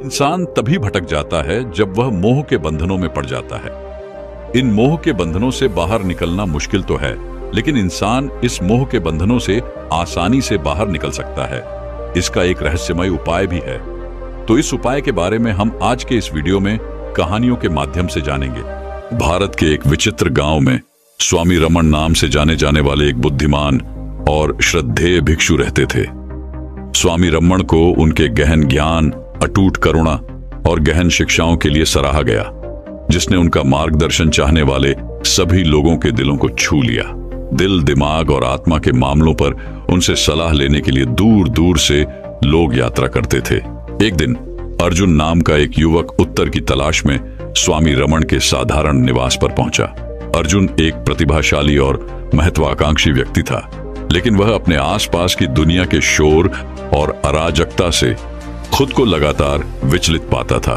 इंसान तभी भटक जाता है जब वह मोह के बंधनों में पड़ जाता है। इन मोह के बंधनों से बाहर निकलना मुश्किल तो है, लेकिन इंसान इस मोह के बंधनों से आसानी से बाहर निकल सकता है। इसका एक रहस्यमय उपाय भी है। तो इस उपाय के बारे में हम आज के इस वीडियो में कहानियों के माध्यम से जानेंगे। भारत के एक विचित्र गांव में स्वामी रमन नाम से जाने जाने वाले एक बुद्धिमान और श्रद्धेय भिक्षु रहते थे। स्वामी रमन को उनके गहन ज्ञान, अटूट करुणा और गहन शिक्षाओं के लिए सराहा गया, जिसने उनका मार्गदर्शन चाहने वाले सभी लोगों के दिलों को छू लिया। दिल, दिमाग और आत्मा के मामलों पर उनसे सलाह लेने के लिए दूर दूर से लोग यात्रा करते थे। एक दिन अर्जुन नाम का एक युवक उत्तर की तलाश में स्वामी रमन के साधारण निवास पर पहुंचा। अर्जुन एक प्रतिभाशाली और महत्वाकांक्षी व्यक्ति था, लेकिन वह अपने आसपास की दुनिया के शोर और अराजकता से खुद को लगातार विचलित पाता था।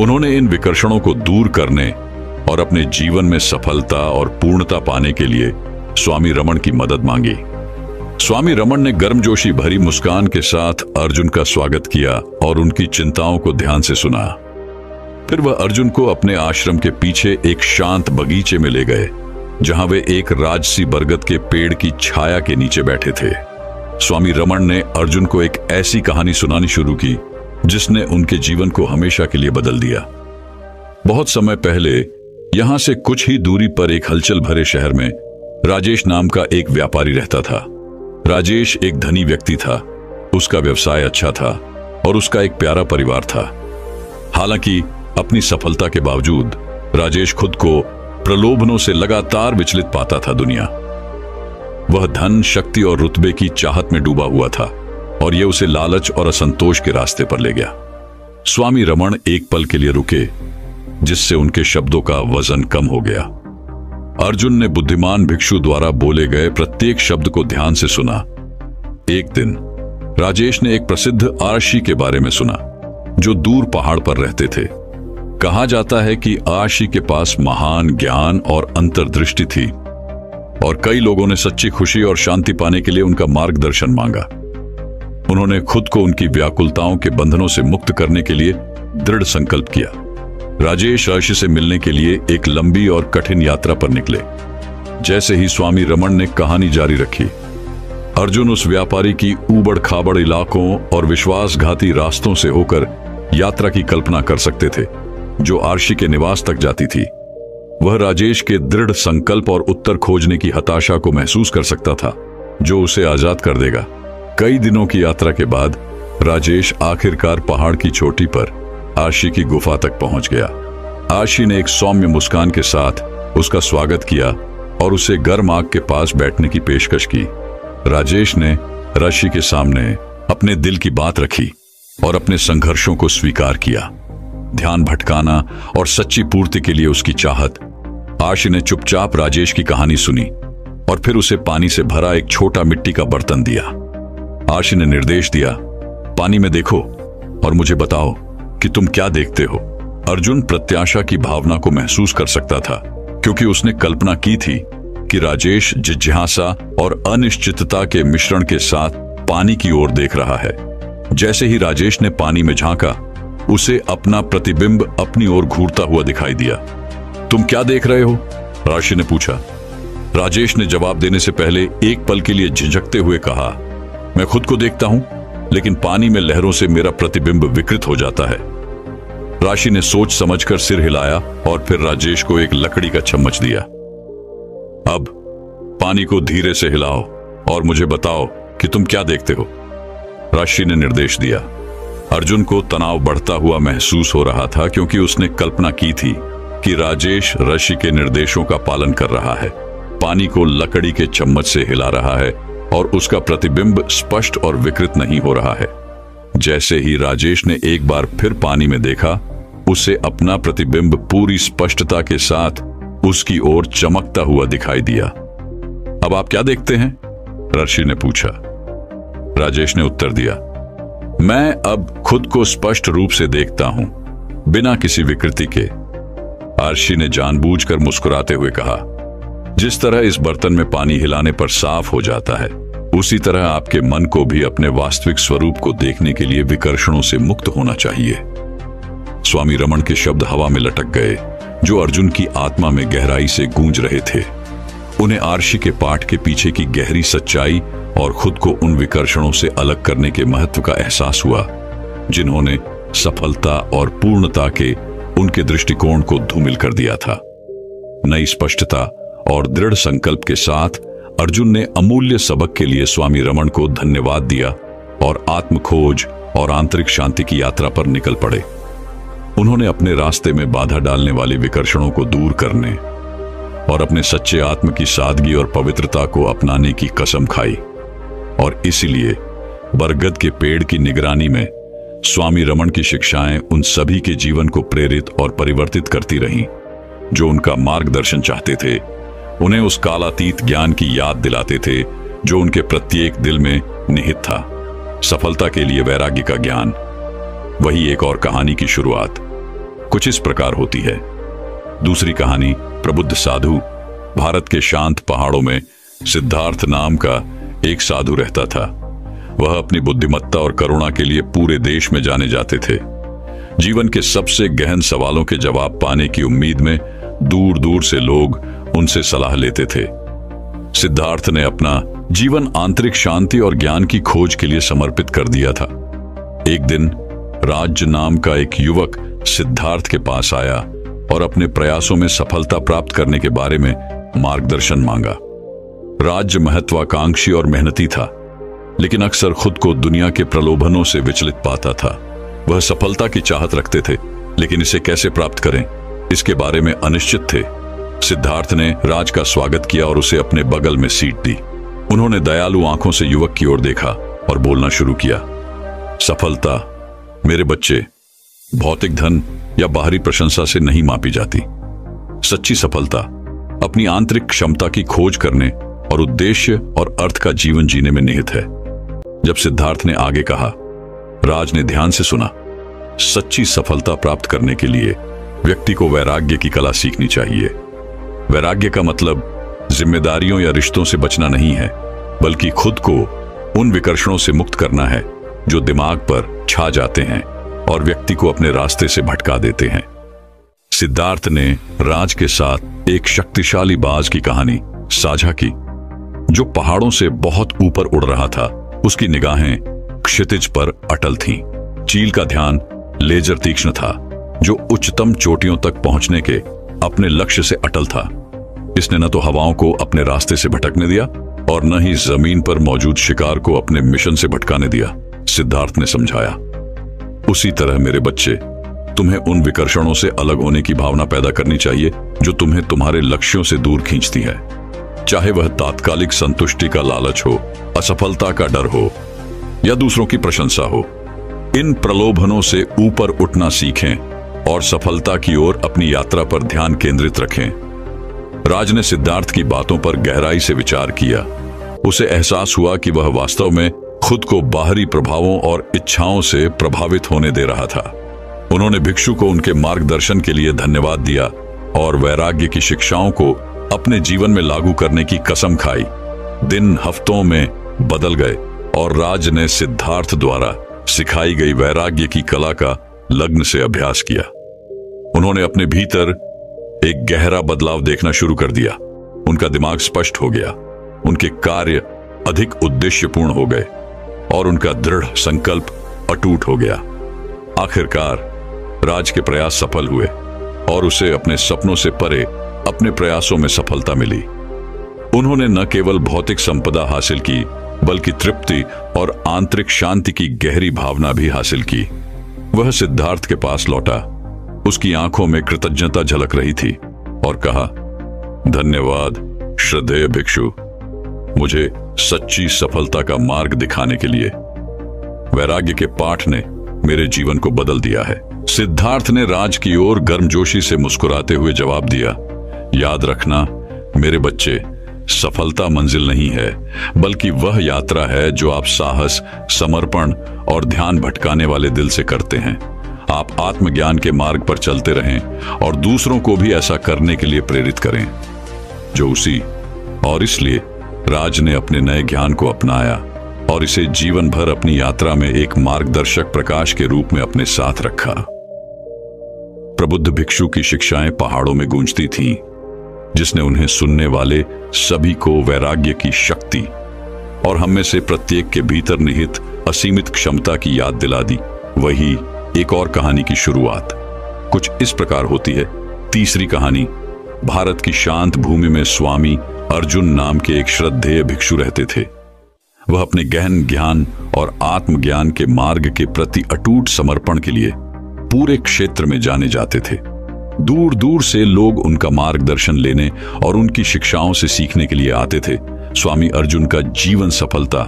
उन्होंने इन विकर्षणों को दूर करने और अपने जीवन में सफलता और पूर्णता पाने के लिए स्वामी रमन की मदद मांगी। स्वामी रमन ने गर्मजोशी भरी मुस्कान के साथ अर्जुन का स्वागत किया और उनकी चिंताओं को ध्यान से सुना। फिर वह अर्जुन को अपने आश्रम के पीछे एक शांत बगीचे में ले गए, जहां वे एक राजसी बरगद के पेड़ की छाया के नीचे बैठे थे। स्वामी रमन ने अर्जुन को एक ऐसी कहानी सुनानी शुरू की जिसने उनके जीवन को हमेशा के लिए बदल दिया। बहुत समय पहले यहां से कुछ ही दूरी पर एक हलचल भरे शहर में राजेश नाम का एक व्यापारी रहता था। राजेश एक धनी व्यक्ति था, उसका व्यवसाय अच्छा था और उसका एक प्यारा परिवार था। हालांकि अपनी सफलता के बावजूद राजेश खुद को प्रलोभनों से लगातार विचलित पाता था। दुनिया, वह धन, शक्ति और रुतबे की चाहत में डूबा हुआ था और यह उसे लालच और असंतोष के रास्ते पर ले गया। स्वामी रमन एक पल के लिए रुके, जिससे उनके शब्दों का वजन कम हो गया। अर्जुन ने बुद्धिमान भिक्षु द्वारा बोले गए प्रत्येक शब्द को ध्यान से सुना। एक दिन राजेश ने एक प्रसिद्ध आर्षी के बारे में सुना, जो दूर पहाड़ पर रहते थे। कहा जाता है कि आर्षी के पास महान ज्ञान और अंतर्दृष्टि थी और कई लोगों ने सच्ची खुशी और शांति पाने के लिए उनका मार्गदर्शन मांगा। उन्होंने खुद को उनकी व्याकुलताओं के बंधनों से मुक्त करने के लिए दृढ़ संकल्प किया। राजेश आर्षी से मिलने के लिए एक लंबी और कठिन यात्रा पर निकले। जैसे ही स्वामी रमन ने कहानी जारी रखी, अर्जुन उस व्यापारी की ऊबड़ खाबड़ इलाकों और विश्वासघाती रास्तों से होकर यात्रा की कल्पना कर सकते थे, जो आर्षी के निवास तक जाती थी। वह राजेश के दृढ़ संकल्प और उत्तर खोजने की हताशा को महसूस कर सकता था, जो उसे आजाद कर देगा। कई दिनों की यात्रा के बाद राजेश आखिरकार पहाड़ की चोटी पर आर्षी की गुफा तक पहुंच गया। आर्षी ने एक सौम्य मुस्कान के साथ उसका स्वागत किया और उसे गर्म आग के पास बैठने की पेशकश की। राजेश ने आर्षी के सामने अपने दिल की बात रखी और अपने संघर्षों को स्वीकार किया। ध्यान भटकाना और सच्ची पूर्ति के लिए उसकी चाहत। आर्षी ने चुपचाप राजेश की कहानी सुनी और फिर उसे पानी से भरा एक छोटा मिट्टी का बर्तन दिया। आर्षी ने निर्देश दिया, पानी में देखो और मुझे बताओ कि तुम क्या देखते हो। अर्जुन प्रत्याशा की भावना को महसूस कर सकता था, क्योंकि उसने कल्पना की थी कि राजेश जिज्ञासा और अनिश्चितता के मिश्रण के साथ पानी की ओर देख रहा है। जैसे ही राजेश ने पानी में झांका, उसे अपना प्रतिबिंब अपनी ओर घूरता हुआ दिखाई दिया। तुम क्या देख रहे हो? आर्षी ने पूछा। राजेश ने जवाब देने से पहले एक पल के लिए झिझकते हुए कहा, मैं खुद को देखता हूं, लेकिन पानी में लहरों से मेरा प्रतिबिंब विकृत हो जाता है। आर्षी ने सोच समझकर सिर हिलाया और फिर राजेश को एक लकड़ी का चम्मच दिया। अब पानी को धीरे से हिलाओ और मुझे बताओ कि तुम क्या देखते हो, आर्षी ने निर्देश दिया। अर्जुन को तनाव बढ़ता हुआ महसूस हो रहा था, क्योंकि उसने कल्पना की थी कि राजेश आर्षी के निर्देशों का पालन कर रहा है, पानी को लकड़ी के चम्मच से हिला रहा है और उसका प्रतिबिंब स्पष्ट और विकृत नहीं हो रहा है। जैसे ही राजेश ने एक बार फिर पानी में देखा, उसे अपना प्रतिबिंब पूरी स्पष्टता के साथ उसकी ओर चमकता हुआ दिखाई दिया। अब आप क्या देखते हैं? आर्षी ने पूछा। राजेश ने उत्तर दिया, मैं अब खुद को स्पष्ट रूप से देखता हूं, बिना किसी विकृति के। आर्षी ने जानबूझकर मुस्कुराते हुए कहा, जिस तरह इस बर्तन में पानी हिलाने पर साफ हो जाता है, उसी तरह आपके मन को भी अपने वास्तविक स्वरूप को देखने के लिए विकर्षणों से मुक्त होना चाहिए। स्वामी रमण के शब्द हवा में लटक गए, जो अर्जुन की आत्मा में गहराई से गूंज रहे थे। उन्हें आर्षी के पाठ के पीछे की गहरी सच्चाई और खुद को उन विकर्षणों से अलग करने के महत्व का एहसास हुआ, जिन्होंने सफलता और पूर्णता के उनके दृष्टिकोण को धूमिल कर दिया था। नई स्पष्टता और दृढ़ संकल्प के साथ अर्जुन ने अमूल्य सबक के लिए स्वामी रमण को धन्यवाद दिया और आत्मखोज और आंतरिक शांति की यात्रा पर निकल पड़े। उन्होंने अपने रास्ते में बाधा डालने वाले विकर्षणों को दूर करने और अपने सच्चे आत्म की सादगी और पवित्रता को अपनाने की कसम खाई। और इसीलिए बरगद के पेड़ की निगरानी में स्वामी रमण की शिक्षाएं उन सभी के जीवन को प्रेरित और परिवर्तित करती रहीं, जो उनका मार्गदर्शन चाहते थे। उन्हें उस कालातीत ज्ञान की याद दिलाते थे जो उनके प्रत्येक दिल में निहित था। सफलता के लिए वैराग्य का ज्ञान। वही एक और कहानी की शुरुआत कुछ इस प्रकार होती है। दूसरी कहानी, प्रबुद्ध साधु। भारत के शांत पहाड़ों में सिद्धार्थ नाम का एक साधु रहता था। वह अपनी बुद्धिमत्ता और करुणा के लिए पूरे देश में जाने जाते थे। जीवन के सबसे गहन सवालों के जवाब पाने की उम्मीद में दूर दूर से लोग उनसे सलाह लेते थे। सिद्धार्थ ने अपना जीवन आंतरिक शांति और ज्ञान की खोज के लिए समर्पित कर दिया था। एक दिन राज्य नाम का एक युवक सिद्धार्थ के पास आया और अपने प्रयासों में सफलता प्राप्त करने के बारे में मार्गदर्शन मांगा। राज्य महत्वाकांक्षी और मेहनती था, लेकिन अक्सर खुद को दुनिया के प्रलोभनों से विचलित पाता था। वह सफलता की चाहत रखते थे, लेकिन इसे कैसे प्राप्त करें, इसके बारे में अनिश्चित थे। सिद्धार्थ ने राज का स्वागत किया और उसे अपने बगल में सीट दी। उन्होंने दयालु आंखों से युवक की ओर देखा और बोलना शुरू किया। सफलता, मेरे बच्चे, भौतिक धन या बाहरी प्रशंसा से नहीं मापी जाती। सच्ची सफलता अपनी आंतरिक क्षमता की खोज करने और उद्देश्य और अर्थ का जीवन जीने में निहित है। जब सिद्धार्थ ने आगे कहा, राज ने ध्यान से सुना। सच्ची सफलता प्राप्त करने के लिए व्यक्ति को वैराग्य की कला सीखनी चाहिए। वैराग्य का मतलब जिम्मेदारियों या रिश्तों से बचना नहीं है, बल्कि खुद को उन विकर्षणों से मुक्त करना है जो दिमाग पर छा जाते हैं और व्यक्ति को अपने रास्ते से भटका देते हैं। सिद्धार्थ ने राज के साथ एक शक्तिशाली बाज की कहानी साझा की, जो पहाड़ों से बहुत ऊपर उड़ रहा था। उसकी निगाहें क्षितिज पर अटल थीं। चील का ध्यान लेजर तीक्ष्ण था, जो उच्चतम चोटियों तक पहुंचने के अपने लक्ष्य से अटल था। इसने न तो हवाओं को अपने रास्ते से भटकने दिया और न ही जमीन पर मौजूद शिकार को अपने मिशन से भटकाने दिया। सिद्धार्थ ने समझाया, उसी तरह मेरे बच्चे, तुम्हें उन विकर्षणों से अलग होने की भावना पैदा करनी चाहिए जो तुम्हें तुम्हारे लक्ष्यों से दूर खींचती है। चाहे वह तात्कालिक संतुष्टि का लालच हो, असफलता का डर हो या दूसरों की प्रशंसा हो। इन प्रलोभनों से ऊपर उठना सीखें और सफलता की ओर अपनी यात्रा पर ध्यान केंद्रित रखें। राज ने सिद्धार्थ की बातों पर गहराई से विचार किया। उसे एहसास हुआ कि वह वास्तव में खुद को बाहरी प्रभावों और इच्छाओं से प्रभावित होने दे रहा था। उन्होंने भिक्षु को उनके मार्गदर्शन के लिए धन्यवाद दिया और वैराग्य की शिक्षाओं को अपने जीवन में लागू करने की कसम खाई। दिन हफ्तों में बदल गए और राज ने सिद्धार्थ द्वारा सिखाई गई वैराग्य की कला का लग्न से अभ्यास किया। उन्होंने अपने भीतर एक गहरा बदलाव देखना शुरू कर दिया। उनका दिमाग स्पष्ट हो गया, उनके कार्य अधिक उद्देश्यपूर्ण हो गए और उनका दृढ़ संकल्प अटूट हो गया। आखिरकार राज के प्रयास सफल हुए और उसे अपने सपनों से परे अपने प्रयासों में सफलता मिली। उन्होंने न केवल भौतिक संपदा हासिल की, बल्कि तृप्ति और आंतरिक शांति की गहरी भावना भी हासिल की। वह सिद्धार्थ के पास लौटा। उसकी आंखों में कृतज्ञता झलक रही थी और कहा, धन्यवाद श्रद्धेय भिक्षु, मुझे सच्ची सफलता का मार्ग दिखाने के लिए। वैराग्य के पाठ ने मेरे जीवन को बदल दिया है। सिद्धार्थ ने राज की ओर गर्मजोशी से मुस्कुराते हुए जवाब दिया, याद रखना मेरे बच्चे, सफलता मंजिल नहीं है, बल्कि वह यात्रा है जो आप साहस, समर्पण और ध्यान भटकाने वाले दिल से करते हैं। आप आत्मज्ञान के मार्ग पर चलते रहें और दूसरों को भी ऐसा करने के लिए प्रेरित करें। जो उसी और इसलिए राज ने अपने नए ज्ञान को अपनाया और इसे जीवन भर अपनी यात्रा में एक मार्गदर्शक प्रकाश के रूप में अपने साथ रखा। प्रबुद्ध भिक्षु की शिक्षाएं पहाड़ों में गूंजती थीं, जिसने उन्हें सुनने वाले सभी को वैराग्य की शक्ति और हम में से प्रत्येक के भीतर निहित असीमित क्षमता की याद दिला दी। वही एक और कहानी की शुरुआत कुछ इस प्रकार होती है। तीसरी कहानी। भारत की शांत भूमि में स्वामी अर्जुन नाम के एक श्रद्धेय भिक्षु रहते थे। वह अपने गहन ज्ञान और आत्मज्ञान के मार्ग के प्रति अटूट समर्पण के लिए पूरे क्षेत्र में जाने जाते थे। दूर दूर से लोग उनका मार्गदर्शन लेने और उनकी शिक्षाओं से सीखने के लिए आते थे। स्वामी अर्जुन का जीवन सफलता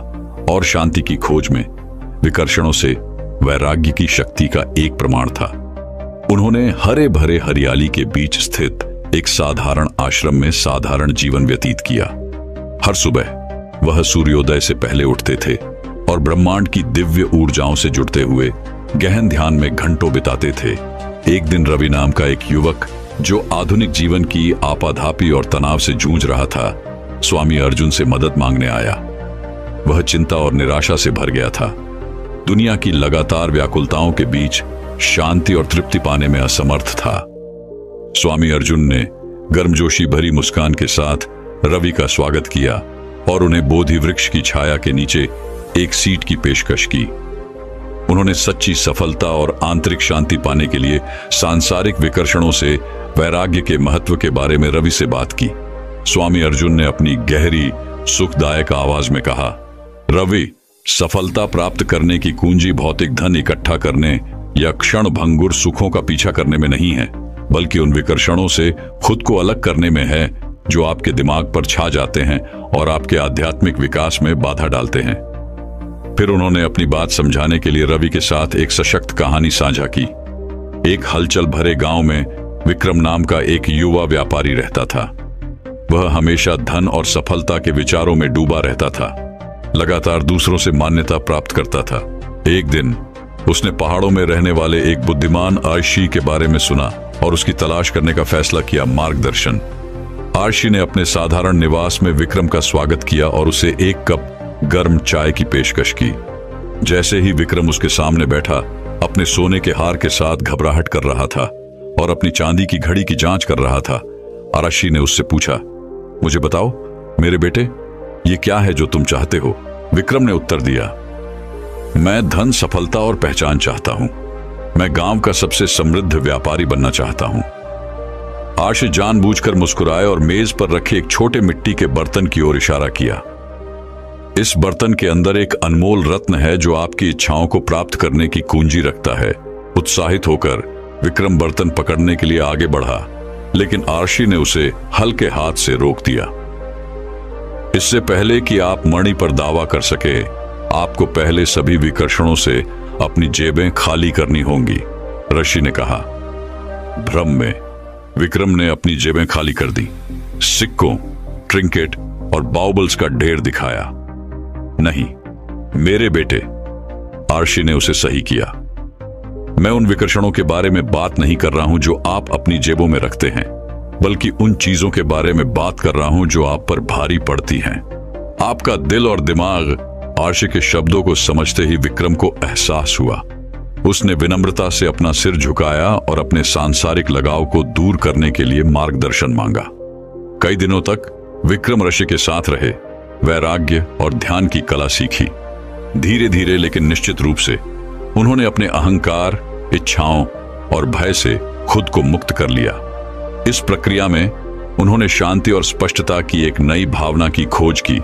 और शांति की खोज में विकर्षणों से वैराग्य की शक्ति का एक प्रमाण था। उन्होंने हरे भरे हरियाली के बीच स्थित एक साधारण आश्रम में साधारण जीवन व्यतीत किया। हर सुबह वह सूर्योदय से पहले उठते थे और ब्रह्मांड की दिव्य ऊर्जाओं से जुड़ते हुए गहन ध्यान में घंटों बिताते थे। एक दिन रवि नाम का एक युवक, जो आधुनिक जीवन की आपाधापी और तनाव से जूझ रहा था, स्वामी अर्जुन से मदद मांगने आया। वह चिंता और निराशा से भर गया था। दुनिया की लगातार व्याकुलताओं के बीच शांति और तृप्ति पाने में असमर्थ था। स्वामी अर्जुन ने गर्मजोशी भरी मुस्कान के साथ रवि का स्वागत किया और उन्हें बोधि वृक्ष की छाया के नीचे एक सीट की पेशकश की। उन्होंने सच्ची सफलता और आंतरिक शांति पाने के लिए सांसारिक विकर्षणों से वैराग्य के महत्व के बारे में रवि से बात की। स्वामी अर्जुन ने अपनी गहरी सुखदायक आवाज में कहा, रवि, सफलता प्राप्त करने की कुंजी भौतिक धन इकट्ठा करने या क्षण भंगुर सुखों का पीछा करने में नहीं है, बल्कि उन विकर्षणों से खुद को अलग करने में है जो आपके दिमाग पर छा जाते हैं और आपके आध्यात्मिक विकास में बाधा डालते हैं। फिर उन्होंने अपनी बात समझाने के लिए रवि के साथ एक सशक्त कहानी साझा की। एक हलचल भरे गांव में विक्रम नाम का एक युवा व्यापारी रहता था। वह हमेशा धन और सफलता के विचारों में डूबा रहता था, लगातार दूसरों से मान्यता प्राप्त करता था। एक दिन उसने पहाड़ों में रहने वाले एक बुद्धिमान आर्षी के बारे में सुना और उसकी तलाश करने का फैसला किया। मार्गदर्शन। आर्षी ने अपने साधारण निवास में विक्रम का स्वागत किया और उसे एक कप गर्म चाय की पेशकश की। जैसे ही विक्रम उसके सामने बैठा, अपने सोने के हार के साथ घबराहट कर रहा था और अपनी चांदी की घड़ी की जांच कर रहा था। आर्षी ने उससे पूछा, मुझे बताओ मेरे बेटे, ये क्या है जो तुम चाहते हो? विक्रम ने उत्तर दिया, मैं धन, सफलता और पहचान चाहता हूं। मैं गांव का सबसे समृद्ध व्यापारी बनना चाहता हूं। आर्षी जानबूझकर मुस्कुराए और मेज पर रखे एक छोटे मिट्टी के बर्तन की ओर इशारा किया। इस बर्तन के अंदर एक अनमोल रत्न है जो आपकी इच्छाओं को प्राप्त करने की कुंजी रखता है। उत्साहित होकर विक्रम बर्तन पकड़ने के लिए आगे बढ़ा, लेकिन आर्षी ने उसे हल्के हाथ से रोक दिया। इससे पहले कि आप मणि पर दावा कर सके, आपको पहले सभी विकर्षणों से अपनी जेबें खाली करनी होंगी, ऋषि ने कहा। भ्रम में विक्रम ने अपनी जेबें खाली कर दी। सिक्कों, ट्रिंकेट और बाउबल्स का ढेर दिखाया। नहीं मेरे बेटे, आर्षी ने उसे सही किया, मैं उन विकर्षणों के बारे में बात नहीं कर रहा हूं जो आप अपनी जेबों में रखते हैं, बल्कि उन चीजों के बारे में बात कर रहा हूं जो आप पर भारी पड़ती हैं। आपका दिल और दिमाग। आर्षी के शब्दों को समझते ही विक्रम को एहसास हुआ। उसने विनम्रता से अपना सिर झुकाया और अपने सांसारिक लगाव को दूर करने के लिए मार्गदर्शन मांगा। कई दिनों तक विक्रम ऋषि के साथ रहे, वैराग्य और ध्यान की कला सीखी। धीरे धीरे लेकिन निश्चित रूप से उन्होंने अपने अहंकार, इच्छाओं और भय से खुद को मुक्त कर लिया। इस प्रक्रिया में उन्होंने शांति और स्पष्टता की एक नई भावना की खोज की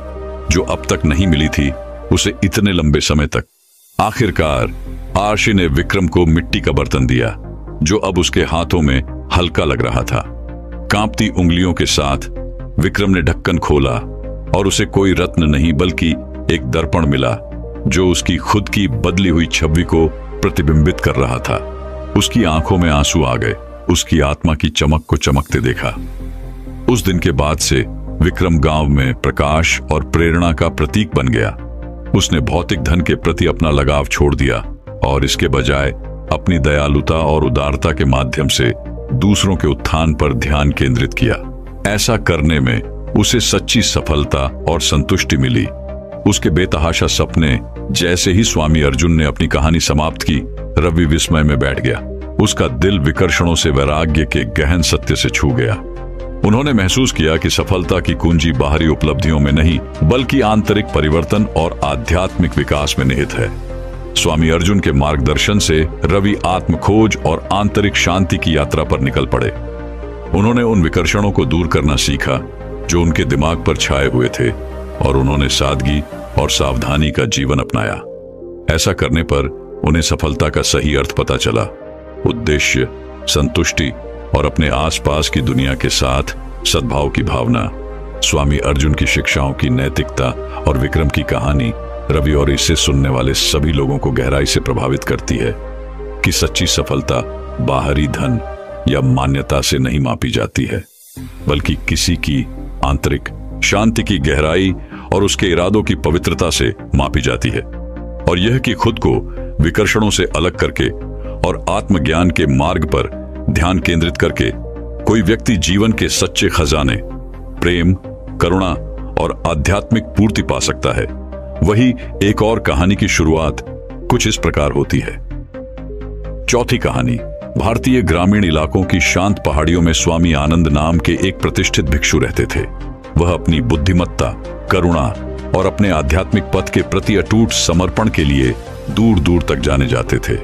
जो अब तक नहीं मिली थी उसे इतने लंबे समय तक। आखिरकार आर्षी ने विक्रम को मिट्टी का बर्तन दिया जो अब उसके हाथों में हल्का लग रहा था। कांपती उंगलियों के साथ विक्रम ने ढक्कन खोला और उसे कोई रत्न नहीं बल्कि एक दर्पण मिला जो उसकी खुद की बदली हुई छवि को प्रतिबिंबित कर रहा था। उसकी आंखों में आंसू आ गए। उसकी आत्मा की चमक को चमकते देखा। उस दिन के बाद से विक्रम गांव में प्रकाश और प्रेरणा का प्रतीक बन गया। उसने भौतिक धन के प्रति अपना लगाव छोड़ दिया और इसके बजाय अपनी दयालुता और उदारता के माध्यम से दूसरों के उत्थान पर ध्यान केंद्रित किया। ऐसा करने में उसे सच्ची सफलता और संतुष्टि मिली। उसके बेतहाशा सपने जैसे ही स्वामी अर्जुन ने अपनी कहानी समाप्त की, रवि विस्मय में बैठ गया। उसका दिल विकर्षणों से वैराग्य के गहन सत्य से छू गया। उन्होंने महसूस किया कि सफलता की कुंजी बाहरी उपलब्धियों में नहीं, बल्कि आंतरिक परिवर्तन और आध्यात्मिक विकास में निहित है। स्वामी अर्जुन के मार्गदर्शन से रवि आत्मखोज और आंतरिक शांति की यात्रा पर निकल पड़े। उन्होंने उन विकर्षणों को दूर करना सीखा जो उनके दिमाग पर छाए हुए थे, और उन्होंने सादगी और सावधानी का जीवन अपनाया। ऐसा करने पर उन्हें सफलता का सही अर्थ पता चला। उद्देश्य, संतुष्टि और अपने आसपास की दुनिया के साथ सद्भाव की भावना। स्वामी अर्जुन की शिक्षाओं की नैतिकता और विक्रम की कहानी रवि और इसे सुनने वाले सभी लोगों को गहराई से प्रभावित करती है कि सच्ची सफलता बाहरी धन या मान्यता से नहीं मापी जाती है, बल्कि किसी की आंतरिक शांति की गहराई और उसके इरादों की पवित्रता से मापी जाती है। और यह कि खुद को विकर्षणों से अलग करके और आत्मज्ञान के मार्ग पर ध्यान केंद्रित करके कोई व्यक्ति जीवन के सच्चे खजाने, प्रेम, करुणा और आध्यात्मिक पूर्ति पा सकता है। वही एक और कहानी की शुरुआत कुछ इस प्रकार होती है। चौथी कहानी। भारतीय ग्रामीण इलाकों की शांत पहाड़ियों में स्वामी आनंद नाम के एक प्रतिष्ठित भिक्षु रहते थे। वह अपनी बुद्धिमत्ता, करुणा और अपने आध्यात्मिक पथ के प्रति अटूट समर्पण के लिए दूर दूर तक जाने जाते थे।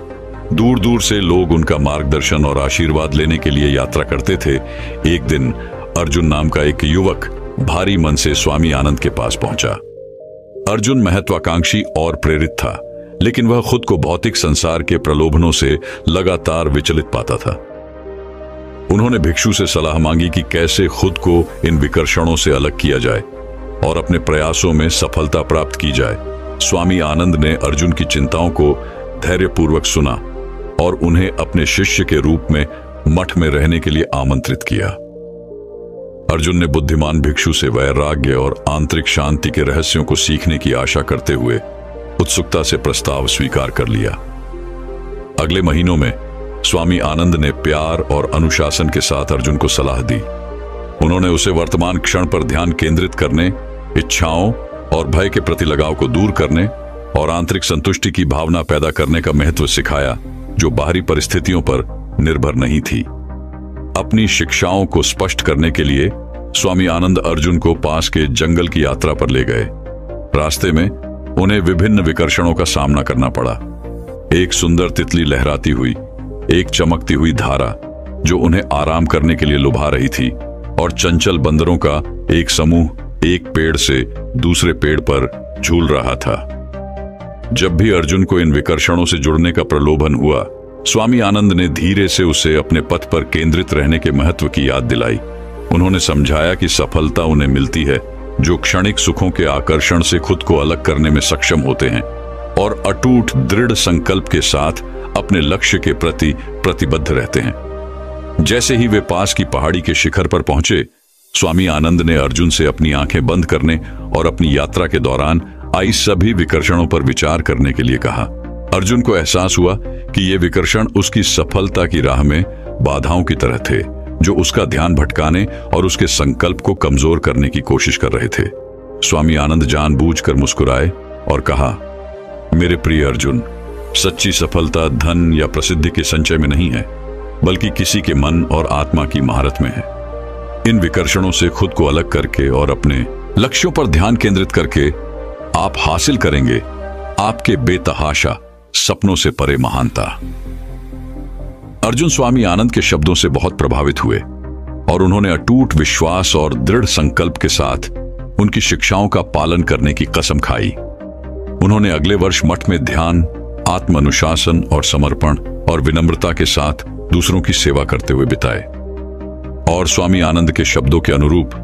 दूर दूर से लोग उनका मार्गदर्शन और आशीर्वाद लेने के लिए यात्रा करते थे। एक दिन अर्जुन नाम का एक युवक भारी मन से स्वामी आनंद के पास पहुंचा। अर्जुन महत्वाकांक्षी और प्रेरित था, लेकिन वह खुद को भौतिक संसार के प्रलोभनों से लगातार विचलित पाता था। उन्होंने भिक्षु से सलाह मांगी कि कैसे खुद को इन विकर्षणों से अलग किया जाए और अपने प्रयासों में सफलता प्राप्त की जाए। स्वामी आनंद ने अर्जुन की चिंताओं को धैर्यपूर्वक सुना और उन्हें अपने शिष्य के रूप में मठ में रहने के लिए आमंत्रित किया। अर्जुन ने बुद्धिमान भिक्षु से वैराग्य और आंतरिक शांति के रहस्यों को सीखने की आशा करते हुए उत्सुकता से प्रस्ताव स्वीकार कर लिया। अगले महीनों में स्वामी आनंद ने प्यार और अनुशासन के साथ अर्जुन को सलाह दी। उन्होंने उसे वर्तमान क्षण पर ध्यान केंद्रित करने, इच्छाओं और भय के प्रति लगाव को दूर करने और आंतरिक संतुष्टि की भावना पैदा करने का महत्व सिखाया, जो बाहरी परिस्थितियों पर निर्भर नहीं थी। अपनी शिक्षाओं को स्पष्ट करने के लिए स्वामी आनंद अर्जुन को पास के जंगल की यात्रा पर ले गए। रास्ते में उन्हें विभिन्न विकर्षणों का सामना करना पड़ा। एक सुंदर तितली लहराती हुई, एक चमकती हुई धारा जो उन्हें आराम करने के लिए लुभा रही थी, और चंचल बंदरों का एक समूह एक पेड़ से दूसरे पेड़ पर झूल रहा था। जब भी अर्जुन को इन विकर्षणों से जुड़ने का प्रलोभन हुआ, स्वामी आनंद ने धीरे से उसे अपने पथ पर केंद्रित रहने के महत्व की याद दिलाई। उन्होंने समझाया कि सफलता उन्हें मिलती है जो क्षणिक सुखों के आकर्षण से खुद को अलग करने में सक्षम होते हैं और अटूट दृढ़ संकल्प के साथ अपने लक्ष्य के प्रति प्रतिबद्ध रहते हैं। जैसे ही वे पास की पहाड़ी के शिखर पर पहुंचे, स्वामी आनंद ने अर्जुन से अपनी आंखें बंद करने और अपनी यात्रा के दौरान आई सभी विकर्षणों पर विचार करने के लिए कहा। अर्जुन को एहसास हुआ कि ये विकर्षण उसकी सफलता की राह में बाधाओं की तरह थे, जो उसका ध्यान भटकाने और उसके संकल्प को कमजोर करने की कोशिश कर रहे थे। स्वामी आनंद जानबूझकर मुस्कुराए और कहा, मेरे प्रिय अर्जुन, सच्ची सफलता धन या प्रसिद्धि के संचय में नहीं है, बल्कि किसी के मन और आत्मा की महारत में है। इन विकर्षणों से खुद को अलग करके और अपने लक्ष्यों पर ध्यान केंद्रित करके आप हासिल करेंगे आपके बेतहाशा सपनों से परे महानता। अर्जुन स्वामी आनंद के शब्दों से बहुत प्रभावित हुए और उन्होंने अटूट विश्वास और दृढ़ संकल्प के साथ उनकी शिक्षाओं का पालन करने की कसम खाई। उन्होंने अगले वर्ष मठ में ध्यान, आत्म अनुशासन और समर्पण और विनम्रता के साथ दूसरों की सेवा करते हुए बिताए। और स्वामी आनंद के शब्दों के अनुरूप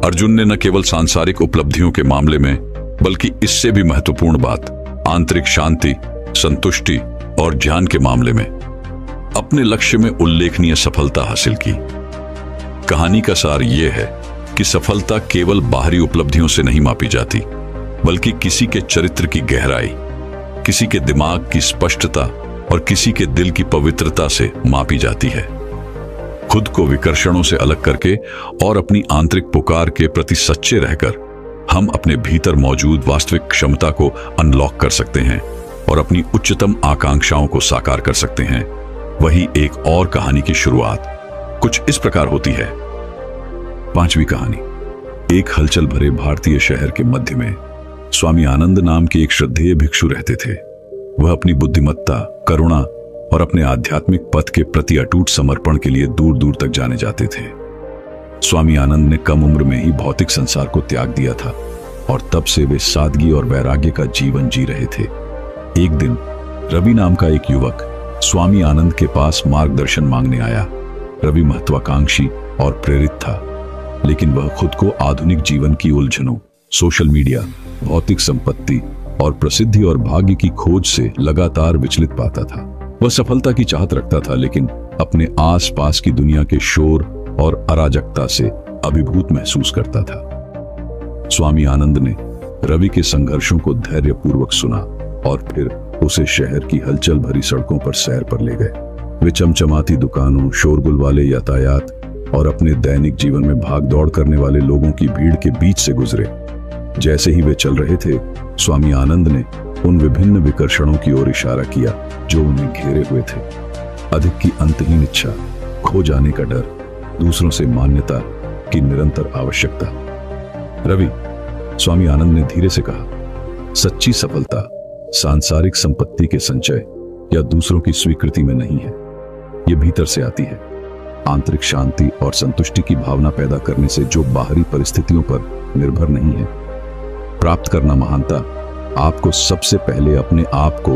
अर्जुन ने न केवल सांसारिक उपलब्धियों के मामले में, बल्कि इससे भी महत्वपूर्ण बात, आंतरिक शांति, संतुष्टि और ध्यान के मामले में अपने लक्ष्य में उल्लेखनीय सफलता हासिल की। कहानी का सार यह है कि सफलता केवल बाहरी उपलब्धियों से नहीं मापी जाती, बल्कि किसी के चरित्र की गहराई, किसी के दिमाग की स्पष्टता और किसी के दिल की पवित्रता से मापी जाती है। खुद को विकर्षणों से अलग करके और अपनी आंतरिक पुकार के प्रति सच्चे रहकर हम अपने भीतर मौजूद वास्तविक क्षमता को अनलॉक कर सकते हैं और अपनी उच्चतम आकांक्षाओं को साकार कर सकते हैं। वही एक और कहानी की शुरुआत कुछ इस प्रकार होती है। 5वीं कहानी। एक हलचल भरे भारतीय शहर के मध्य में स्वामी आनंद नाम के एक श्रद्धेय भिक्षु रहते थे। वह अपनी बुद्धिमत्ता, करुणा और अपने आध्यात्मिक पथ के प्रति अटूट समर्पण के लिए दूर दूर तक जाने जाते थे। स्वामी आनंद ने कम उम्र में ही भौतिक संसार को त्याग दिया था और तब से वे सादगी और वैराग्य का जीवन जी रहे थे। एक दिन रवि नाम का एक युवक स्वामी आनंद के पास मार्गदर्शन मांगने आया। रवि महत्वाकांक्षी और प्रेरित था, लेकिन वह खुद को आधुनिक जीवन की उलझनों, सोशल मीडिया, भौतिक संपत्ति और प्रसिद्धि और भाग्य की खोज से लगातार विचलित पाता था। वह सफलता की चाहत रखता था, लेकिन अपने आसपास की दुनिया के शोर और अराजकता से अभिभूत महसूस करता था। स्वामी आनंद ने रवि के संघर्षों को धैर्यपूर्वक सुना और फिर उसे शहर की हलचल भरी सड़कों पर सैर पर ले गए। वे चमचमाती दुकानों, शोरगुल वाले यातायात और अपने दैनिक जीवन में भाग दौड़ करने वाले लोगों की भीड़ के बीच से गुजरे। जैसे ही वे चल रहे थे, स्वामी आनंद ने उन विभिन्न विकर्षणों की ओर इशारा किया जो उन्हें घेरे हुए थे। अधिक की अंतहीन इच्छा, खो जाने का डर, दूसरों से मान्यता की निरंतर आवश्यकता। रवि, स्वामी आनंद ने धीरे से कहा, सच्ची सफलता सांसारिक संपत्ति के संचय या दूसरों की स्वीकृति में नहीं है। यह भीतर से आती है। आंतरिक शांति और संतुष्टि की भावना पैदा करने से, जो बाहरी परिस्थितियों पर निर्भर नहीं है। प्राप्त करना महानता आपको सबसे पहले अपने आप को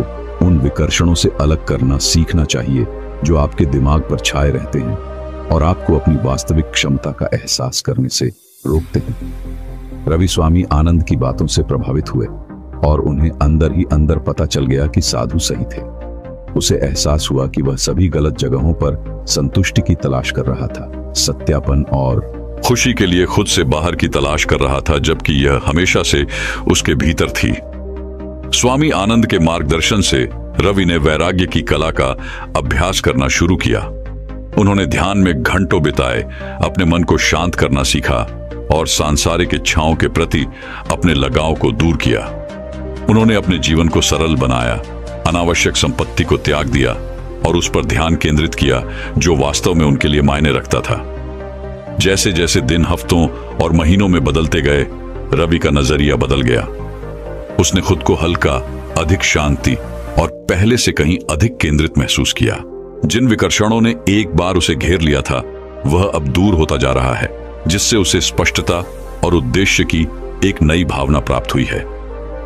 उन विकर्षणों से अलग करना सीखना चाहिए जो आपके दिमाग पर छाए रहते हैं और आपको अपनी वास्तविक क्षमता का एहसास करने से रोकते हैं। रवि स्वामी आनंद की बातों से प्रभावित हुए और उन्हें अंदर ही अंदर पता चल गया कि साधु सही थे। उसे एहसास हुआ कि वह सभी गलत जगहों पर संतुष्टि की तलाश कर रहा था, सत्यापन और खुशी के लिए खुद से बाहर की तलाश कर रहा था, जबकि यह हमेशा से उसके भीतर थी। स्वामी आनंद के मार्गदर्शन से रवि ने वैराग्य की कला का अभ्यास करना शुरू किया। उन्होंने ध्यान में घंटों बिताए, अपने मन को शांत करना सीखा और सांसारिक इच्छाओं के प्रति अपने लगाव को दूर किया। उन्होंने अपने जीवन को सरल बनाया, अनावश्यक संपत्ति को त्याग दिया और उस पर ध्यान केंद्रित किया जो वास्तव में उनके लिए मायने रखता था। जैसे जैसे दिन हफ्तों और महीनों में बदलते गए, रवि का नजरिया बदल गया। उसने खुद को हल्का, अधिक शांति और पहले से कहीं अधिक केंद्रित महसूस किया। जिन विकर्षणों ने एक बार उसे घेर लिया था, वह अब दूर होता जा रहा है, जिससे उसे स्पष्टता और उद्देश्य की एक नई भावना प्राप्त हुई है।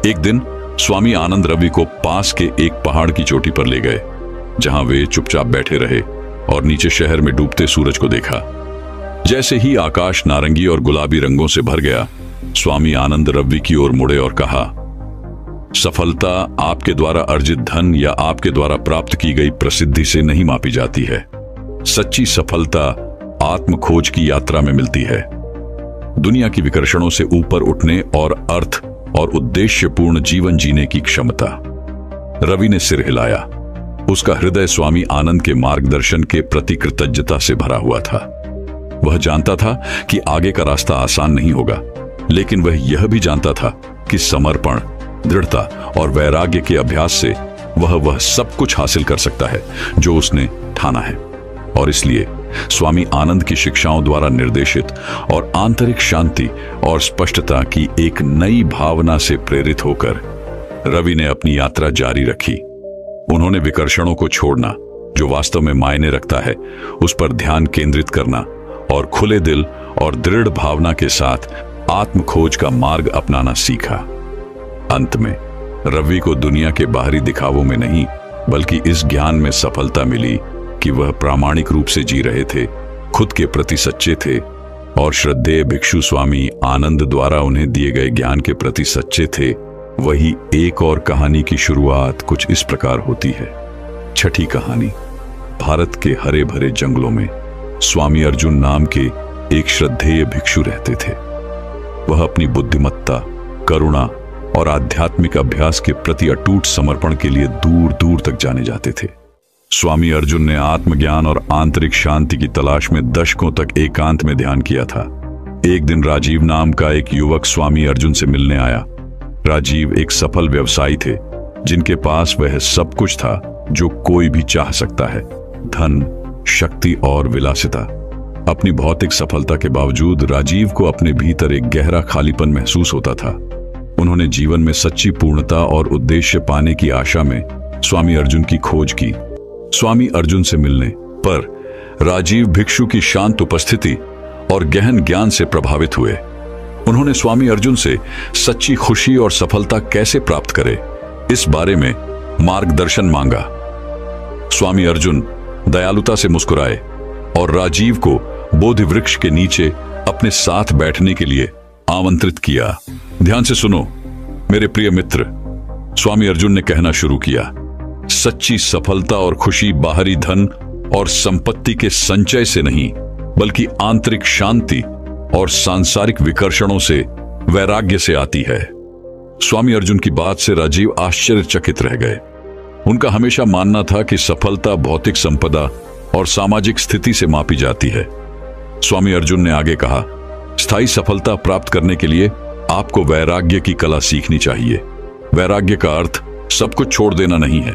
एक दिन स्वामी आनंद रवि को पास के एक पहाड़ की चोटी पर ले गए, जहां वे चुपचाप बैठे रहे और नीचे शहर में डूबते सूरज को देखा। जैसे ही आकाश नारंगी और गुलाबी रंगों से भर गया, स्वामी आनंद रवि की ओर मुड़े और कहा, सफलता आपके द्वारा अर्जित धन या आपके द्वारा प्राप्त की गई प्रसिद्धि से नहीं मापी जाती है। सच्ची सफलता आत्म खोज की यात्रा में मिलती है। दुनिया की विकर्षणों से ऊपर उठने और अर्थ और उद्देश्यपूर्ण जीवन जीने की क्षमता। रवि ने सिर हिलाया। उसका हृदय स्वामी आनंद के मार्गदर्शन के प्रति कृतज्ञता से भरा हुआ था। वह जानता था कि आगे का रास्ता आसान नहीं होगा, लेकिन वह यह भी जानता था कि समर्पण, दृढ़ता और वैराग्य के अभ्यास से वह सब कुछ हासिल कर सकता है जो उसने ठाना है। और इसलिए स्वामी आनंद की शिक्षाओं द्वारा निर्देशित और आंतरिक शांति और स्पष्टता की एक नई भावना से प्रेरित होकर रवि ने अपनी यात्रा जारी रखी। उन्होंने विकर्षणों को छोड़ना जो वास्तव में मायने रखता है, उस पर ध्यान केंद्रित करना और खुले दिल और दृढ़ भावना के साथ आत्म खोज का मार्ग अपनाना सीखा। अंत में रवि को दुनिया के बाहरी दिखावों में नहीं, बल्कि इस ज्ञान में सफलता मिली कि वह प्रामाणिक रूप से जी रहे थे, खुद के प्रति सच्चे थे और श्रद्धेय भिक्षु स्वामी आनंद द्वारा उन्हें दिए गए ज्ञान के प्रति सच्चे थे। वही एक और कहानी की शुरुआत कुछ इस प्रकार होती है। 6ठी कहानी। भारत के हरे भरे जंगलों में स्वामी अर्जुन नाम के एक श्रद्धेय भिक्षु रहते थे। वह अपनी बुद्धिमत्ता, करुणा और आध्यात्मिक अभ्यास के प्रति अटूट समर्पण के लिए दूर दूर तक जाने जाते थे। स्वामी अर्जुन ने आत्मज्ञान और आंतरिक शांति की तलाश में दशकों तक एकांत में ध्यान किया था। एक दिन राजीव नाम का एक युवक स्वामी अर्जुन से मिलने आया। राजीव एक सफल व्यवसायी थे, जिनके पास वह सब कुछ था जो कोई भी चाह सकता है, धन, शक्ति और विलासिता। अपनी भौतिक सफलता के बावजूद राजीव को अपने भीतर एक गहरा खालीपन महसूस होता था। उन्होंने जीवन में सच्ची पूर्णता और उद्देश्य पाने की आशा में स्वामी अर्जुन की खोज की। स्वामी अर्जुन से मिलने पर राजीव भिक्षु की शांत उपस्थिति और गहन ज्ञान से प्रभावित हुए। उन्होंने स्वामी अर्जुन से सच्ची खुशी और सफलता कैसे प्राप्त करें, इस बारे में मार्गदर्शन मांगा। स्वामी अर्जुन दयालुता से मुस्कुराए और राजीव को बोधि वृक्ष के नीचे अपने साथ बैठने के लिए आमंत्रित किया। ध्यान से सुनो मेरे प्रिय मित्र, स्वामी अर्जुन ने कहना शुरू किया। सच्ची सफलता और खुशी बाहरी धन और संपत्ति के संचय से नहीं, बल्कि आंतरिक शांति और सांसारिक विकर्षणों से, वैराग्य से आती है। स्वामी अर्जुन की बात से राजीव आश्चर्यचकित रह गए। उनका हमेशा मानना था कि सफलता भौतिक संपदा और सामाजिक स्थिति से मापी जाती है। स्वामी अर्जुन ने आगे कहा, स्थायी सफलता प्राप्त करने के लिए आपको वैराग्य की कला सीखनी चाहिए। वैराग्य का अर्थ सब कुछ छोड़ देना नहीं है,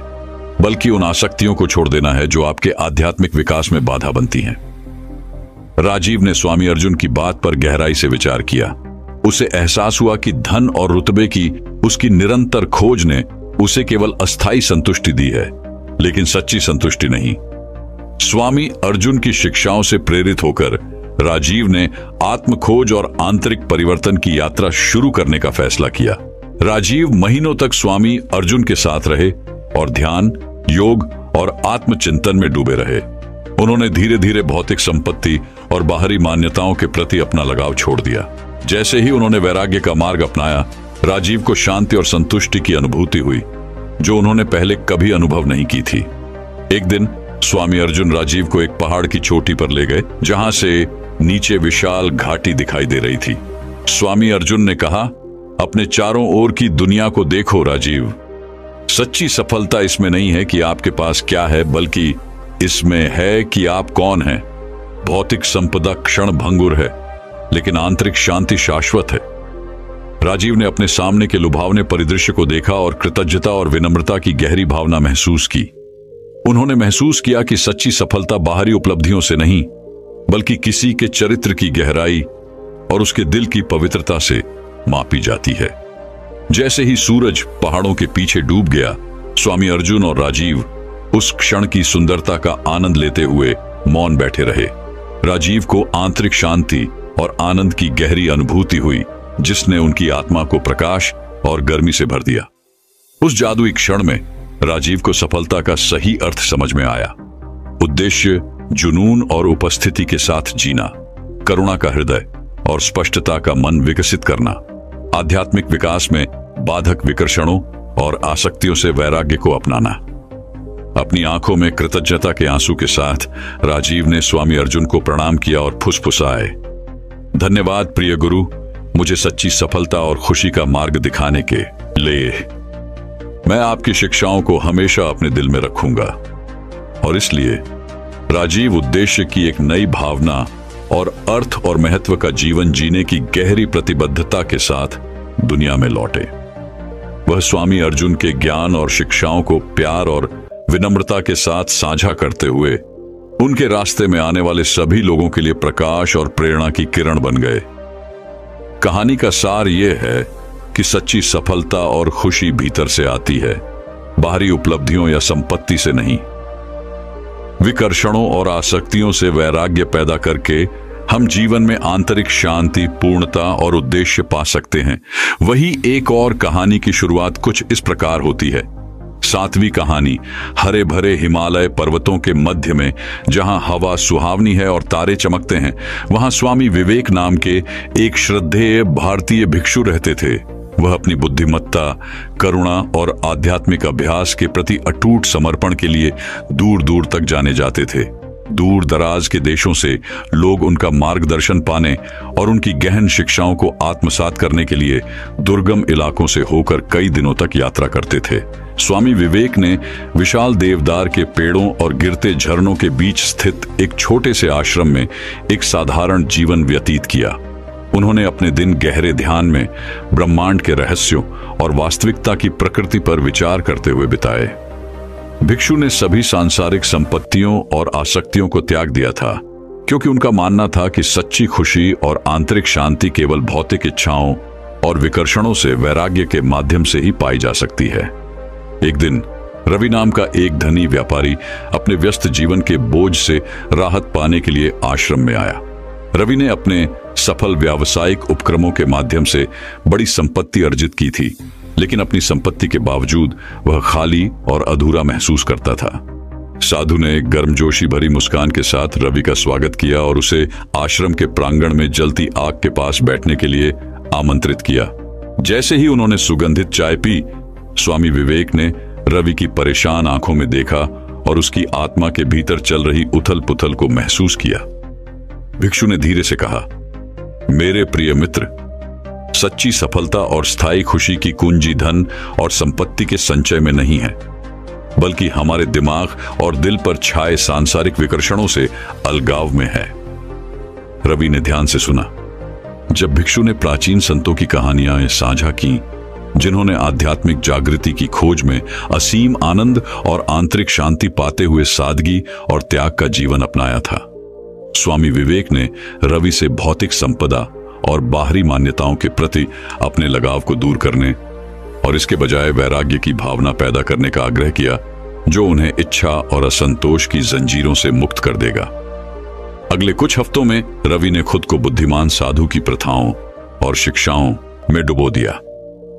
बल्कि उन आसक्तियों को छोड़ देना है जो आपके आध्यात्मिक विकास में बाधा बनती हैं। राजीव ने स्वामी अर्जुन की बात पर गहराई से विचार किया। उसे एहसास हुआ कि धन और रुतबे की उसकी निरंतर खोज ने उसे केवल अस्थायी संतुष्टि दी है, लेकिन सच्ची संतुष्टि नहीं। स्वामी अर्जुन की शिक्षाओं से प्रेरित होकर राजीव ने आत्मखोज और आंतरिक परिवर्तन की यात्रा शुरू करने का फैसला किया। राजीव महीनों तक स्वामी अर्जुन के साथ रहे और ध्यान, योग और आत्मचिंतन में डूबे रहे। उन्होंने धीरे धीरे भौतिक संपत्ति और बाहरी मान्यताओं के प्रति अपना लगाव छोड़ दिया। जैसे ही उन्होंने वैराग्य का मार्ग अपनाया, राजीव को शांति और संतुष्टि की अनुभूति हुई, जो उन्होंने पहले कभी अनुभव नहीं की थी। एक दिन स्वामी अर्जुन राजीव को एक पहाड़ की चोटी पर ले गए, जहां से नीचे विशाल घाटी दिखाई दे रही थी। स्वामी अर्जुन ने कहा, अपने चारों ओर की दुनिया को देखो राजीव। सच्ची सफलता इसमें नहीं है कि आपके पास क्या है, बल्कि इसमें है कि आप कौन हैं। भौतिक संपदा क्षण भंगुर है, लेकिन आंतरिक शांति शाश्वत है। राजीव ने अपने सामने के लुभावने परिदृश्य को देखा और कृतज्ञता और विनम्रता की गहरी भावना महसूस की। उन्होंने महसूस किया कि सच्ची सफलता बाहरी उपलब्धियों से नहीं, बल्कि किसी के चरित्र की गहराई और उसके दिल की पवित्रता से मापी जाती है। जैसे ही सूरज पहाड़ों के पीछे डूब गया, स्वामी अर्जुन और राजीव उस क्षण की सुंदरता का आनंद लेते हुए मौन बैठे रहे। राजीव को आंतरिक शांति और आनंद की गहरी अनुभूति हुई, जिसने उनकी आत्मा को प्रकाश और गर्मी से भर दिया। उस जादुई क्षण में राजीव को सफलता का सही अर्थ समझ में आया। उद्देश्य, जुनून और उपस्थिति के साथ जीना, करुणा का हृदय और स्पष्टता का मन विकसित करना, आध्यात्मिक विकास में बाधक विकर्षणों और आसक्तियों से वैराग्य को अपनाना। अपनी आंखों में कृतज्ञता के आंसू के साथ राजीव ने स्वामी अर्जुन को प्रणाम किया और फुसफुसाए, धन्यवाद प्रिय गुरु, मुझे सच्ची सफलता और खुशी का मार्ग दिखाने के लिए। मैं आपकी शिक्षाओं को हमेशा अपने दिल में रखूंगा। और इसलिए राजीव उद्देश्य की एक नई भावना और अर्थ और महत्व का जीवन जीने की गहरी प्रतिबद्धता के साथ दुनिया में लौटे। वह स्वामी अर्जुन के ज्ञान और शिक्षाओं को प्यार और विनम्रता के साथ साझा करते हुए उनके रास्ते में आने वाले सभी लोगों के लिए प्रकाश और प्रेरणा की किरण बन गए। कहानी का सार यह है कि सच्ची सफलता और खुशी भीतर से आती है, बाहरी उपलब्धियों या संपत्ति से नहीं। विकर्षणों और आसक्तियों से वैराग्य पैदा करके हम जीवन में आंतरिक शांति, पूर्णता और उद्देश्य पा सकते हैं। वही एक और कहानी की शुरुआत कुछ इस प्रकार होती है। 7वीं कहानी, हरे भरे हिमालय पर्वतों के मध्य में जहां हवा सुहावनी है और तारे चमकते हैं, वहां स्वामी विवेक नाम के एक श्रद्धेय भारतीय भिक्षु रहते थे। वह अपनी बुद्धिमत्ता, करुणा और आध्यात्मिक अभ्यास के प्रति अटूट समर्पण के लिए दूर दूर तक जाने जाते थे। दूर दराज के देशों से लोग उनका मार्गदर्शन पाने और उनकी गहन शिक्षाओं को आत्मसात करने के लिए दुर्गम इलाकों से होकर कई दिनों तक यात्रा करते थे। स्वामी विवेक ने विशाल देवदार के पेड़ों और गिरते झरनों के बीच स्थित एक छोटे से आश्रम में एक साधारण जीवन व्यतीत किया। उन्होंने अपने दिन गहरे ध्यान में ब्रह्मांड के रहस्यों और वास्तविकता की प्रकृति पर विचार करते हुए बिताए। भिक्षु ने सभी सांसारिक संपत्तियों और आसक्तियों को त्याग दिया था, क्योंकि उनका मानना था कि सच्ची खुशी और आंतरिक शांति केवल भौतिक इच्छाओं और विकर्षणों से वैराग्य के माध्यम से ही पाई जा सकती है। एक दिन रवि नाम का एक धनी व्यापारी अपने व्यस्त जीवन के बोझ से राहत पाने के लिए आश्रम में आया। रवि ने अपने सफल व्यावसायिक उपक्रमों के माध्यम से बड़ी संपत्ति अर्जित की थी, लेकिन अपनी संपत्ति के बावजूद वह खाली और अधूरा महसूस करता था। साधु ने गर्मजोशी भरी मुस्कान के साथ रवि का स्वागत किया और उसे आश्रम के प्रांगण में जलती आग के पास बैठने के लिए आमंत्रित किया। जैसे ही उन्होंने सुगंधित चाय पी, स्वामी विवेक ने रवि की परेशान आंखों में देखा और उसकी आत्मा के भीतर चल रही उथल पुथल को महसूस किया। भिक्षु ने धीरे से कहा, मेरे प्रिय मित्र, सच्ची सफलता और स्थायी खुशी की कुंजी धन और संपत्ति के संचय में नहीं है, बल्कि हमारे दिमाग और दिल पर छाए सांसारिक विकर्षणों से अलगाव में है। रवि ने ध्यान से सुना। जब भिक्षु ने प्राचीन संतों की कहानियां साझा की, जिन्होंने आध्यात्मिक जागृति की खोज में असीम आनंद और आंतरिक शांति पाते हुए सादगी और त्याग का जीवन अपनाया था, स्वामी विवेक ने रवि से भौतिक संपदा और बाहरी मान्यताओं के प्रति अपने लगाव को दूर करने और इसके बजाय वैराग्य की भावना पैदा करने का आग्रह किया, जो उन्हें इच्छा और असंतोष की जंजीरों से मुक्त कर देगा। अगले कुछ हफ्तों में रवि ने खुद को बुद्धिमान साधु की प्रथाओं और शिक्षाओं में डुबो दिया।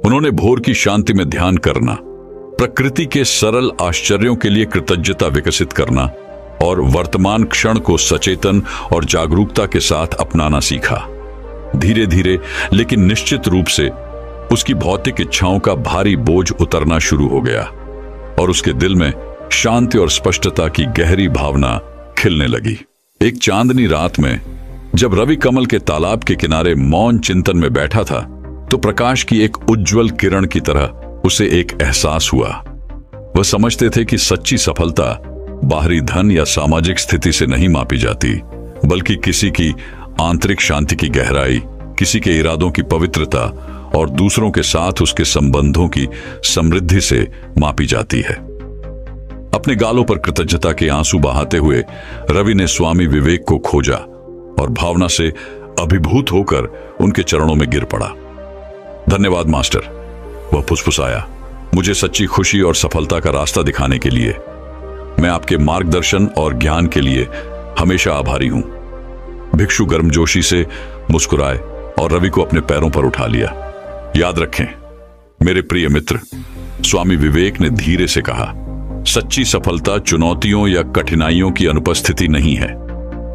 उन्होंने भोर की शांति में ध्यान करना, प्रकृति के सरल आश्चर्यों के लिए कृतज्ञता विकसित करना और वर्तमान क्षण को सचेतन और जागरूकता के साथ अपनाना सीखा। धीरे धीरे लेकिन निश्चित रूप से उसकी भौतिक इच्छाओं का भारी बोझ उतरना शुरू हो गया और उसके दिल में शांति और स्पष्टता की गहरी भावना खिलने लगी। एक चांदनी रात में जब रवि कमल के तालाब के किनारे मौन चिंतन में बैठा था, तो प्रकाश की एक उज्जवल किरण की तरह उसे एक एहसास हुआ। वह समझते थे कि सच्ची सफलता बाहरी धन या सामाजिक स्थिति से नहीं मापी जाती, बल्कि किसी की आंतरिक शांति की गहराई, किसी के इरादों की पवित्रता और दूसरों के साथ उसके संबंधों की समृद्धि से मापी जाती है। अपने गालों पर कृतज्ञता के आंसू बहाते हुए रवि ने स्वामी विवेक को खोजा और भावना से अभिभूत होकर उनके चरणों में गिर पड़ा। धन्यवाद मास्टर, वह फुसफुसाया, मुझे सच्ची खुशी और सफलता का रास्ता दिखाने के लिए। मैं आपके मार्गदर्शन और ज्ञान के लिए हमेशा आभारी हूं। भिक्षु गर्मजोशी से मुस्कुराए और रवि को अपने पैरों पर उठा लिया। याद रखें मेरे प्रिय मित्र, स्वामी विवेक ने धीरे से कहा, सच्ची सफलता चुनौतियों या कठिनाइयों की अनुपस्थिति नहीं है,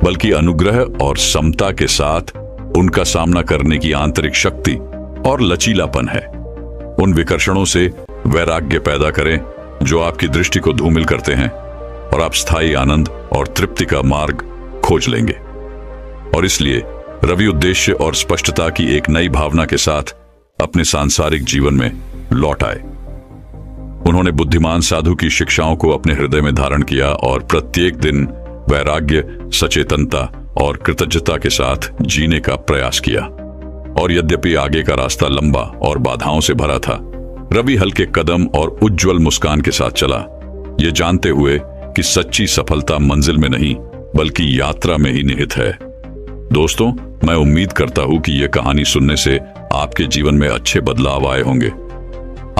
बल्कि अनुग्रह और समता के साथ उनका सामना करने की आंतरिक शक्ति और लचीलापन है। उन विकर्षणों से वैराग्य पैदा करें जो आपकी दृष्टि को धूमिल करते हैं, और आप स्थायी आनंद और तृप्ति का मार्ग खोज लेंगे। और इसलिए रवि उद्देश्य और स्पष्टता की एक नई भावना के साथ अपने सांसारिक जीवन में लौट आए। उन्होंने बुद्धिमान साधु की शिक्षाओं को अपने हृदय में धारण किया और प्रत्येक दिन वैराग्य, सचेतनता और कृतज्ञता के साथ जीने का प्रयास किया। और यद्यपि आगे का रास्ता लंबा और बाधाओं से भरा था, रवि हल्के कदम और उज्जवल मुस्कान के साथ चला, ये जानते हुए कि सच्ची सफलता मंजिल में नहीं बल्कि यात्रा में ही निहित है। दोस्तों, मैं उम्मीद करता हूं कि यह कहानी सुनने से आपके जीवन में अच्छे बदलाव आए होंगे।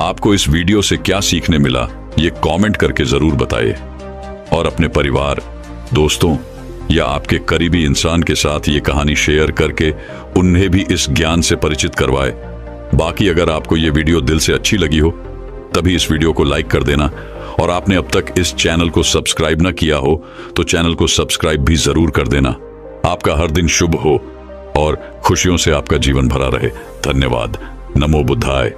आपको इस वीडियो से क्या सीखने मिला, ये कमेंट करके जरूर बताइए और अपने परिवार, दोस्तों या आपके करीबी इंसान के साथ ये कहानी शेयर करके उन्हें भी इस ज्ञान से परिचित करवाए। बाकी अगर आपको ये वीडियो दिल से अच्छी लगी हो तभी इस वीडियो को लाइक कर देना, और आपने अब तक इस चैनल को सब्सक्राइब न किया हो तो चैनल को सब्सक्राइब भी जरूर कर देना। आपका हर दिन शुभ हो और खुशियों से आपका जीवन भरा रहे। धन्यवाद। नमो बुद्धाय।